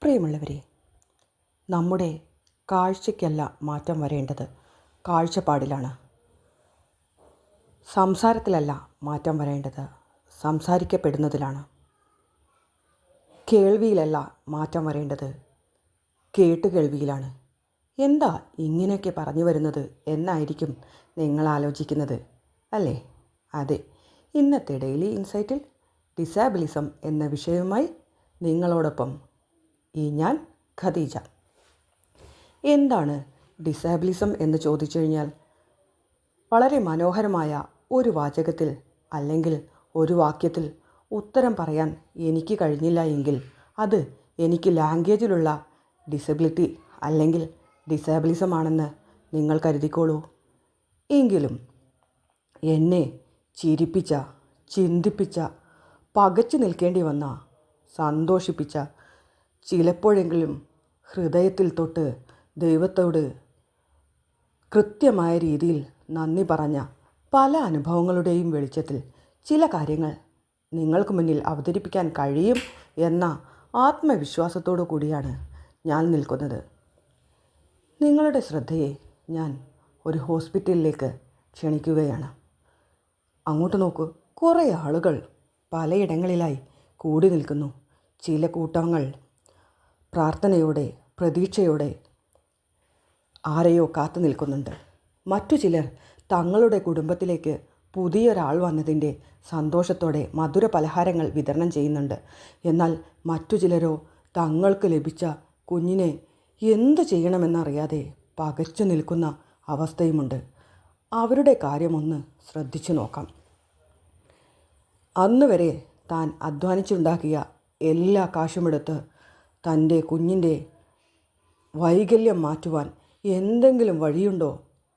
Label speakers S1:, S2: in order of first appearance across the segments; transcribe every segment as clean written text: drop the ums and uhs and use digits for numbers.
S1: പ്രിയമുള്ളവരെ, നമ്മുടെ കാഴ്ചയ്ക്കല്ല മാറ്റം വരേണ്ടത്, കാഴ്ചപ്പാടിലാണ്. സംസാരത്തിലല്ല മാറ്റം വരേണ്ടത്, സംസാരിക്കപ്പെടുന്നതിലാണ്. കേൾവിയിലല്ല മാറ്റം വരേണ്ടത്, കേട്ടുകേൾവിയിലാണ്. എന്താ ഇങ്ങനെയൊക്കെ പറഞ്ഞു വരുന്നത് എന്നായിരിക്കും നിങ്ങൾ ആലോചിക്കുന്നത്, അല്ലേ? അതെ, ഇന്നത്തെ ഡെയിലി ഇൻസൈറ്റിൽ ഡിസാബിലിസം എന്ന വിഷയവുമായി നിങ്ങളോടൊപ്പം ഞാൻ ഖദീജ. എന്താണ് ഡിസാബിലിസം എന്ന് ചോദിച്ചു കഴിഞ്ഞാൽ, വളരെ മനോഹരമായ ഒരു വാചകത്തിൽ അല്ലെങ്കിൽ ഒരു വാക്യത്തിൽ ഉത്തരം പറയാൻ എനിക്ക് കഴിഞ്ഞില്ല എങ്കിൽ അത് എനിക്ക് ലാംഗ്വേജിലുള്ള ഡിസബിലിറ്റി അല്ലെങ്കിൽ ഡിസാബിലിസം ആണെന്ന് നിങ്ങൾ കരുതിക്കോളൂ. എങ്കിലും എന്നെ ചിരിപ്പിച്ച, ചിന്തിപ്പിച്ച, പകച്ചു നിൽക്കേണ്ടി വന്ന, സന്തോഷിപ്പിച്ച, ചിലപ്പോഴെങ്കിലും ഹൃദയത്തിൽ തൊട്ട് ദൈവത്തോട് കൃത്യമായ രീതിയിൽ നന്ദി പറഞ്ഞ പല അനുഭവങ്ങളുടെയും വെളിച്ചത്തിൽ ചില കാര്യങ്ങൾ നിങ്ങൾക്ക് മുന്നിൽ അവതരിപ്പിക്കാൻ കഴിയും എന്ന ആത്മവിശ്വാസത്തോടു കൂടിയാണ് ഞാൻ നിൽക്കുന്നത്. നിങ്ങളുടെ ശ്രദ്ധയെ ഞാൻ ഒരു ഹോസ്പിറ്റലിലേക്ക് ക്ഷണിക്കുകയാണ്. അങ്ങോട്ട് നോക്കൂ, കുറേ ആളുകൾ പലയിടങ്ങളിലായി കൂടി നിൽക്കുന്നു. ചില കൂട്ടങ്ങൾ പ്രാർത്ഥനയോടെ, പ്രതീക്ഷയോടെ ആരെയോ കാത്തു നിൽക്കുന്നുണ്ട്. മറ്റു ചിലർ തങ്ങളുടെ കുടുംബത്തിലേക്ക് പുതിയൊരാൾ വന്നതിൻ്റെ സന്തോഷത്തോടെ മധുര പലഹാരങ്ങൾ വിതരണം ചെയ്യുന്നുണ്ട്. എന്നാൽ മറ്റു ചിലരോ തങ്ങൾക്ക് ലഭിച്ച കുഞ്ഞിനെ എന്തു ചെയ്യണമെന്നറിയാതെ പകച്ചു നിൽക്കുന്ന അവസ്ഥയുമുണ്ട്. അവരുടെ കാര്യമൊന്ന് ശ്രദ്ധിച്ചു നോക്കാം. അന്നുവരെ താൻ അധ്വാനിച്ചുണ്ടാക്കിയ എല്ലാ കാശുമെടുത്ത് തൻ്റെ കുഞ്ഞിൻ്റെ വൈകല്യം മാറ്റുവാൻ എന്തെങ്കിലും വഴിയുണ്ടോ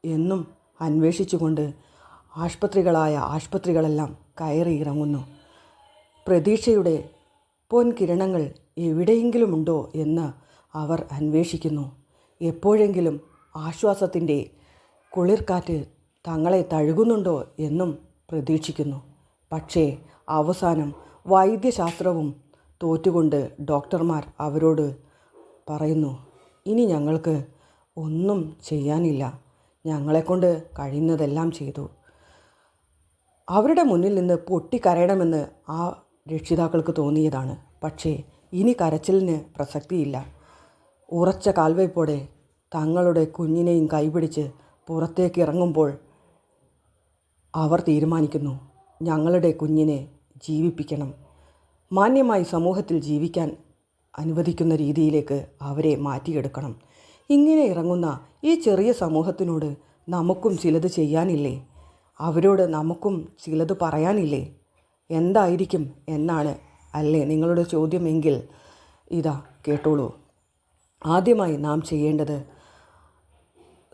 S1: എന്നും അന്വേഷിച്ചുകൊണ്ട് ആശുപത്രികളെല്ലാം കയറി ഇറങ്ങുന്നു. പ്രതീക്ഷയുടെ പൊൻകിരണങ്ങൾ എവിടെയെങ്കിലുമുണ്ടോ എന്ന് അവർ അന്വേഷിക്കുന്നു. എപ്പോഴെങ്കിലും ആശ്വാസത്തിൻ്റെ കുളിർക്കാറ്റ് തങ്ങളെ തഴുകുന്നുണ്ടോ എന്നും പ്രതീക്ഷിക്കുന്നു. പക്ഷേ അവസാനം വൈദ്യശാസ്ത്രവും തോറ്റുകൊണ്ട് ഡോക്ടർമാർ അവരോട് പറയുന്നു, ഇനി ഞങ്ങൾക്ക് ഒന്നും ചെയ്യാനില്ല, ഞങ്ങളെക്കൊണ്ട് കഴിയുന്നതെല്ലാം ചെയ്തു. അവരുടെ മുന്നിൽ നിന്ന് പൊട്ടിക്കരയണമെന്ന് ആ രക്ഷിതാക്കൾക്ക് തോന്നിയതാണ്. പക്ഷേ ഇനി കരച്ചിലിന് പ്രസക്തിയില്ല. ഉറച്ച കാൽവയ്പോടെ തങ്ങളുടെ കുഞ്ഞിനെയും കൈപിടിച്ച് പുറത്തേക്ക് ഇറങ്ങുമ്പോൾ അവർ തീരുമാനിക്കുന്നു, ഞങ്ങളുടെ കുഞ്ഞിനെ ജീവിപ്പിക്കണം, മാന്യമായി സമൂഹത്തിൽ ജീവിക്കാൻ അനുവദിക്കുന്ന രീതിയിലേക്ക് അവരെ മാറ്റിയെടുക്കണം. ഇങ്ങനെ ഇറങ്ങുന്ന ഈ ചെറിയ സമൂഹത്തിനോട് നമുക്കും ചിലത് ചെയ്യാനില്ലേ? അവരോട് നമുക്കും ചിലത് പറയാനില്ലേ? എന്തായിരിക്കും എന്നാണ് അല്ലേ നിങ്ങളുടെ ചോദ്യമെങ്കിൽ ഇതാ കേട്ടോളൂ. ആദ്യമായി നാം ചെയ്യേണ്ടത്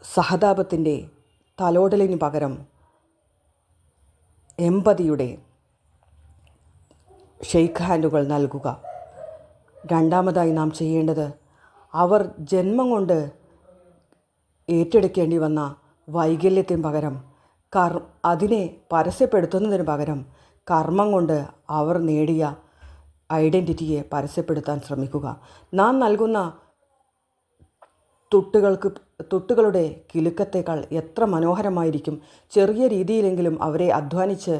S1: സഹതാപത്തിൻ്റെ തലോടലിന് പകരം എമ്പതിയുടെ ഷെയ്ക്ക് ഹാൻഡുകൾ നൽകുക. രണ്ടാമതായി നാം ചെയ്യേണ്ടത് അവർ ജന്മം കൊണ്ട് ഏറ്റെടുക്കേണ്ടി വന്ന വൈകല്യത്തിന് പകരം അതിനെ പരസ്യപ്പെടുത്തുന്നതിന് പകരം കർമ്മം കൊണ്ട് അവർ നേടിയ ഐഡൻറ്റിറ്റിയെ പരസ്യപ്പെടുത്താൻ ശ്രമിക്കുക. നാം നൽകുന്ന തുട്ടുകളുടെ കിലുക്കത്തേക്കാൾ എത്ര മനോഹരമായിരിക്കും ചെറിയ രീതിയിലെങ്കിലും അവരെ അധ്വാനിച്ച്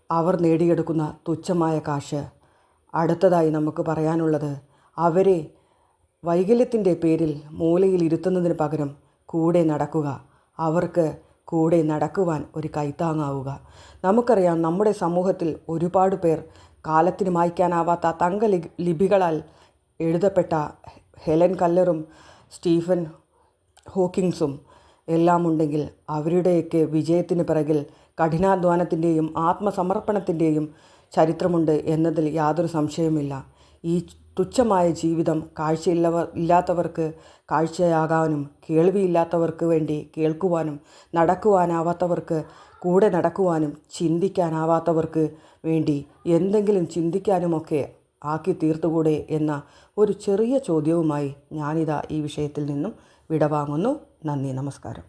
S1: അവർ നേടിയെടുക്കുന്ന തുച്ഛമായ കാശ്. അടുത്തതായി നമുക്ക് പറയാനുള്ളത്, അവരെ വൈകല്യത്തിൻ്റെ പേരിൽ മൂലയിൽ ഇരുത്തുന്നതിന് പകരം കൂടെ നടക്കുക. അവർക്ക് കൂടെ നടക്കുവാൻ ഒരു കൈത്താങ്ങാവുക. നമുക്കറിയാം, നമ്മുടെ സമൂഹത്തിൽ ഒരുപാട് പേർ കാലത്തിന് മായ്ക്കാനാവാത്ത തങ്ക ലിപികളാൽ എഴുതപ്പെട്ട ഹെലൻ കല്ലറും സ്റ്റീഫൻ ഹോക്കിങ്സും എല്ലാം ഉണ്ടെങ്കിൽ അവരുടെയൊക്കെ വിജയത്തിന് പിറകിൽ കഠിനാധ്വാനത്തിൻ്റെയും ആത്മസമർപ്പണത്തിൻ്റെയും ചരിത്രമുണ്ട് എന്നതിൽ യാതൊരു സംശയവുമില്ല. ഈ തുച്ഛമായ ജീവിതം ഇല്ലാത്തവർക്ക് കാഴ്ചയാകാനും, കേൾവിയില്ലാത്തവർക്ക് വേണ്ടി കേൾക്കുവാനും, നടക്കുവാനാവാത്തവർക്ക് കൂടെ നടക്കുവാനും, ചിന്തിക്കാനാവാത്തവർക്ക് വേണ്ടി എന്തെങ്കിലും ചിന്തിക്കാനുമൊക്കെ ആക്കി തീർത്തുകൂടെ എന്ന ഒരു ചെറിയ ചോദ്യവുമായി ഞാനിതാ ഈ വിഷയത്തിൽ നിന്നും വിടവാങ്ങുന്നു. നന്ദി, നമസ്കാരം.